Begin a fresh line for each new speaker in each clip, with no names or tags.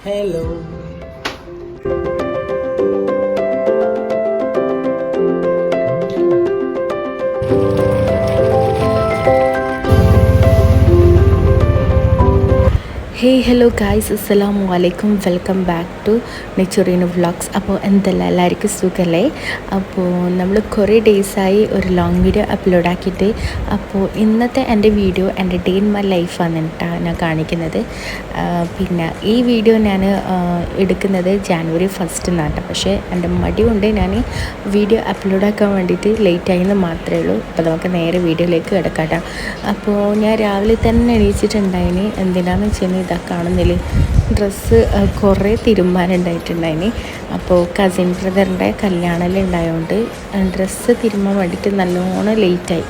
Hello. Hello guys, അസ്സലാമു അലൈക്കും. Welcome back to Nechureenu vlogs. അപ്പോൾ എന്തെല്ലാം, എല്ലാവർക്കും സുഖമല്ലേ? അപ്പോൾ നമ്മൾ കുറേ ഡേയ്സായി ഒരു ലോങ് വീഡിയോ അപ്ലോഡ് ആക്കിയിട്ട്. അപ്പോൾ ഇന്നത്തെ എൻ്റെ വീഡിയോ എൻ്റെ ഡേ ഇൻ മൈ ലൈഫാണ് കേട്ടോ ഞാൻ കാണിക്കുന്നത്. പിന്നെ ഈ വീഡിയോ ഞാൻ എടുക്കുന്നത് ജാനുവരി 1 എന്നാണ്. പക്ഷേ എൻ്റെ മടി കൊണ്ട് ഞാൻ വീഡിയോ അപ്ലോഡ് ആക്കാൻ വേണ്ടിയിട്ട് ലേറ്റ് ആയെന്ന് മാത്രമേ ഉള്ളൂ. അപ്പോൾ നമുക്ക് നേരെ വീഡിയോയിലേക്ക് കിടക്കാം. അപ്പോൾ ഞാൻ രാവിലെ തന്നെ എണീച്ചിട്ടുണ്ടായിന്. എന്തിനാന്ന് വെച്ചാൽ ഇതാ കാണുന്നില്ല, ഡ്രസ്സ് കുറേ തിരുമ്പാനുണ്ടായിട്ടുണ്ടായിന്. അപ്പോൾ കസിൻ ബ്രദറിൻ്റെ കല്യാണമെല്ലാം ഉണ്ടായതുകൊണ്ട് ഡ്രസ്സ് തിരുമ്പാൻ വേണ്ടിയിട്ട് നല്ലോണം ലേറ്റായി.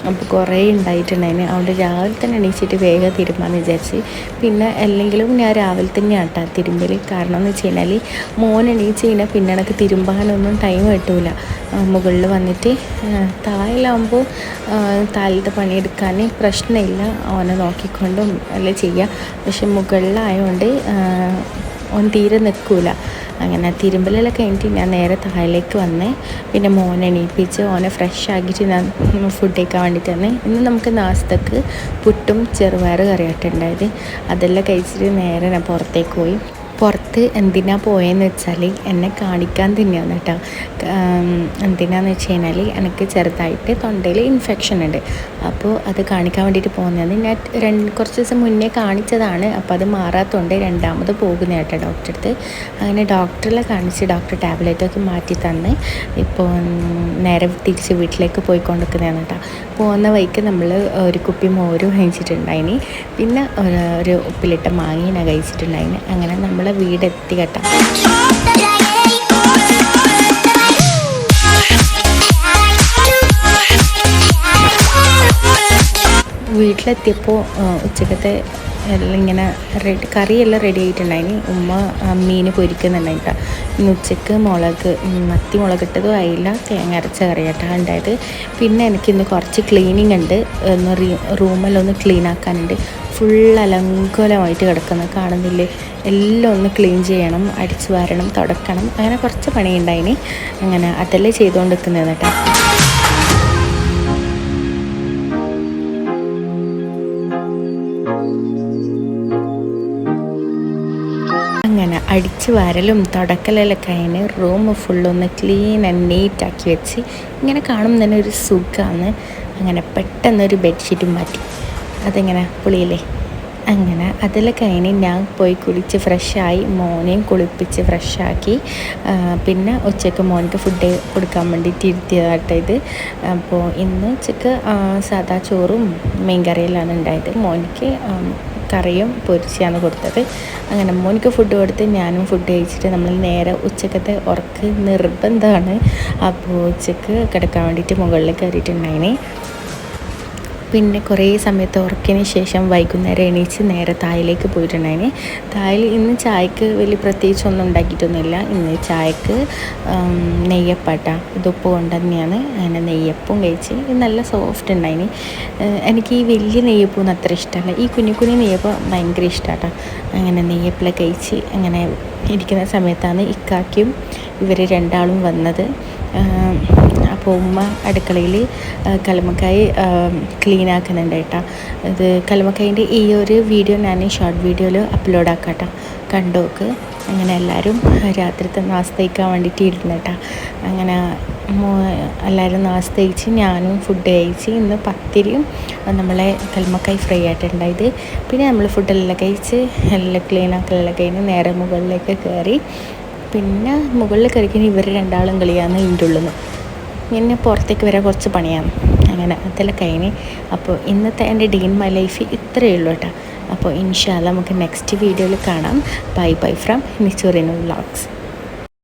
അപ്പോൾ കുറേ ഉണ്ടായിട്ടുണ്ടായിന്. അതുകൊണ്ട് രാവിലെ തന്നെ എണീച്ചിട്ട് വേഗം തിരുമ്പാന്ന് വിചാരിച്ച്. പിന്നെ അല്ലെങ്കിലും ഞാൻ രാവിലെ തന്നെ ആട്ടാ തിരുമ്പൽ. കാരണം എന്ന് വെച്ച് കഴിഞ്ഞാൽ മോൻ എണീച്ച് കഴിഞ്ഞാൽ പിന്നെ എനിക്ക് തിരുമ്പാനൊന്നും ടൈം കിട്ടൂല. മുകളിൽ വന്നിട്ട് താഴെയാകുമ്പോൾ താഴത്തെ പണിയെടുക്കാൻ പ്രശ്നമില്ല, അവനെ നോക്കിക്കൊണ്ടും എല്ലാം ചെയ്യാം. പക്ഷെ മുകളിലായതുകൊണ്ട് ഓൻ തീരെ നിൽക്കൂല. അങ്ങനെ തിരുമ്പലെല്ലാം കഴിഞ്ഞിട്ട് ഞാൻ നേരെ താഴേക്ക് വന്നേ. പിന്നെ മോനെ എണീപ്പിച്ച് ഓനെ ഫ്രഷ് ആക്കിയിട്ട് ഞാൻ ഫുഡ് കഴിക്കാൻ വേണ്ടിയിട്ട് വന്നേ. ഇന്ന് നമുക്ക് നാസ്തക്ക് പുട്ടും ചെറുപയർ കറിയായിട്ടുണ്ടായത്. അതെല്ലാം കഴിച്ചിട്ട് നേരെ ഞാൻ പുറത്തേക്ക് പോയി. പുറത്ത് എന്തിനാണ് പോയെന്ന് വെച്ചാൽ എന്നെ കാണിക്കാൻ തന്നെയാണ് കേട്ടോ. എന്തിനാന്ന് വെച്ച് കഴിഞ്ഞാൽ എനിക്ക് ചെറുതായിട്ട് തൊണ്ടയിൽ ഇൻഫെക്ഷൻ ഉണ്ട്. അപ്പോൾ അത് കാണിക്കാൻ വേണ്ടിയിട്ട് പോകുന്നതാണ്. ഞാൻ കുറച്ച് ദിവസം മുന്നേ കാണിച്ചതാണ്. അപ്പോൾ അത് മാറാത്തതുകൊണ്ട് രണ്ടാമത് പോകുന്ന കേട്ടോ ഡോക്ടറെ അടുത്ത്. അങ്ങനെ ഡോക്ടറെ കാണിച്ച് ഡോക്ടർ ടാബ്ലറ്റൊക്കെ മാറ്റി തന്ന് ഇപ്പോൾ നേരെ തിരിച്ച് വീട്ടിലേക്ക് പോയിക്കൊണ്ടിരിക്കുന്നതാണ് കേട്ടോ. പോകുന്ന വഴിക്ക് നമ്മൾ ഒരു കുപ്പി മോര് കഴിച്ചിട്ടുണ്ടായിന്. പിന്നെ ഒരു ഉപ്പിലിട്ട മാങ്ങ കഴിച്ചിട്ടുണ്ടായിന്. അങ്ങനെ നമ്മളെ വീടെത്തി കേട്ടോ. വീട്ടിലെത്തിയപ്പോൾ ഉച്ചക്കത്തെ എല്ലാം ഇങ്ങനെ കറിയെല്ലാം റെഡി ആയിട്ടുണ്ടായിന്. ഉമ്മ മീൻ പൊരിക്കുന്നുണ്ടായിട്ടാ. ഇന്ന് ഉച്ചക്ക് മത്തി മുളകിട്ടതും ആയില്ല, തേങ്ങ അരച്ച കറിയായിട്ടാണ് ഉണ്ടായത്. പിന്നെ എനിക്കിന്ന് കുറച്ച് ക്ലീനിങ് ഉണ്ട്. റൂമെല്ലാം ഒന്ന് ക്ലീൻ ആക്കാനുണ്ട്. ഫുൾ അലങ്കോലമായിട്ട് കിടക്കുന്നത് കാണുന്നില്ലേ. എല്ലാം ഒന്ന് ക്ലീൻ ചെയ്യണം, അടിച്ചു വാരണം, തുടക്കണം. അങ്ങനെ കുറച്ച് പണിയുണ്ടായിന്. അങ്ങനെ അതെല്ലാം ചെയ്തുകൊണ്ടിരിക്കുന്നത് കേട്ടോ. അങ്ങനെ അടിച്ചു വാരലും തുടക്കലെല്ലാം കഴിഞ്ഞ് റൂം ഫുള്ളൊന്ന് ക്ലീൻ ആൻഡ് നീറ്റാക്കി വെച്ച് ഇങ്ങനെ കാണുമ്പോൾ തന്നെ ഒരു സുഖമാണ്. അങ്ങനെ പെട്ടെന്നൊരു ബെഡ്ഷീറ്റ് മാറ്റി, അതിങ്ങനെ പൊളിയില്ലേ. അങ്ങനെ അതെല്ലാം കഴിഞ്ഞ് ഞാൻ പോയി കുളിച്ച് ഫ്രഷായി, മോനെയും കുളിപ്പിച്ച് ഫ്രഷാക്കി. പിന്നെ ഉച്ചയ്ക്ക് മോനിക്ക് ഫുഡ് കൊടുക്കാൻ വേണ്ടിയിട്ട് ഇരുത്തിയതാട്ടോ ഇത്. അപ്പോൾ ഇന്ന് ഉച്ചയ്ക്ക് സാദാ ചോറും മീൻ കറിയിലാണ് ഉണ്ടായത്. മോനിക്ക് കറിയും പൊരിച്ചാണ് കൊടുത്തത്. അങ്ങനെ മോനിക്ക് ഫുഡ് കൊടുത്ത് ഞാനും ഫുഡ് കഴിച്ചിട്ട് നമ്മൾ നേരെ ഉച്ചക്കത്തെ ഉറക്ക് നിർബന്ധമാണ്. അപ്പോൾ ഉച്ചക്ക് കിടക്കാൻ വേണ്ടിയിട്ട് മുകളിൽ കയറിയിട്ടുണ്ടായിന്. പിന്നെ കുറേ സമയത്ത് ഉറക്കിന് ശേഷം വൈകുന്നേരം എണീച്ച് നേരെ താഴേക്ക് പോയിട്ടുണ്ടായിന്. താഴെ ഇന്ന് ചായക്ക് വലിയ പ്രത്യേകിച്ചൊന്നും ഉണ്ടാക്കിയിട്ടൊന്നുമില്ല. ഇന്ന് ചായക്ക് നെയ്യപ്പാട്ട, ഇതുപ്പ് കൊണ്ട് തന്നെയാണ്. അങ്ങനെ നെയ്യപ്പവും കഴിച്ച് നല്ല സോഫ്റ്റ് ഉണ്ടായിന്. എനിക്ക് ഈ വലിയ നെയ്യപ്പൊന്നും അത്ര ഇഷ്ടമല്ല, ഈ കുഞ്ഞു കുഞ്ഞു നെയ്യപ്പം ഭയങ്കര ഇഷ്ടമാട്ടോ. അങ്ങനെ നെയ്യപ്പെല്ലാം കഴിച്ച് അങ്ങനെ ഇരിക്കുന്ന സമയത്താണ് ഇക്കാക്കും ഇവർ രണ്ടാളും വന്നത്. അപ്പോൾ ഉമ്മ അടുക്കളയിൽ കല്ലുമ്മക്കായ് ക്ലീൻ ആക്കുന്നുണ്ട് കേട്ടോ. ഇത് കല്ലുമ്മക്കായിൻ്റെ ഈ ഒരു വീഡിയോ ഞാൻ ഷോർട്ട് വീഡിയോയിൽ അപ്ലോഡ് ആക്കാം കേട്ടോ, കണ്ടോക്ക്. അങ്ങനെ എല്ലാവരും രാത്രിത്തെ നാസ്ത കഴിക്കാൻ വേണ്ടിയിട്ട് ഇരുന്ന് കേട്ടോ. അങ്ങനെ എല്ലാവരും നാസ്ത കഴിച്ച് ഞാനും ഫുഡ് കഴിച്ച്. ഇന്ന് പത്തിരിയും നമ്മളെ കല്ലുമ്മക്കായ് ഫ്രൈ ആയിട്ടുണ്ടായത്. പിന്നെ നമ്മൾ ഫുഡെല്ലാം കഴിച്ച് എല്ലാം ക്ലീൻ ആക്കലെല്ലാം കഴിഞ്ഞ് നേരെ മുകളിലേക്ക് കയറി. പിന്നെ മുകളിൽ കയറിക്കഴിഞ്ഞാൽ ഇവർ രണ്ടാളും കളിയാണ് ഇതിൻ്റെ ഉള്ളിൽ നിന്ന്. പിന്നെ പുറത്തേക്ക് വരാൻ കുറച്ച് പണിയാണ്. അങ്ങനെ അതെല്ലാം കഴിഞ്ഞ്. അപ്പോൾ ഇന്നത്തെ എൻ്റെ ഡേ ഇൻ മൈ ലൈഫ് ഇത്രയേ ഉള്ളൂ കേട്ടോ. അപ്പോൾ ഇൻഷാ അല്ലാഹ് നമുക്ക് നെക്സ്റ്റ് വീഡിയോയിൽ കാണാം. Bye bye from Nechureenu vlogs.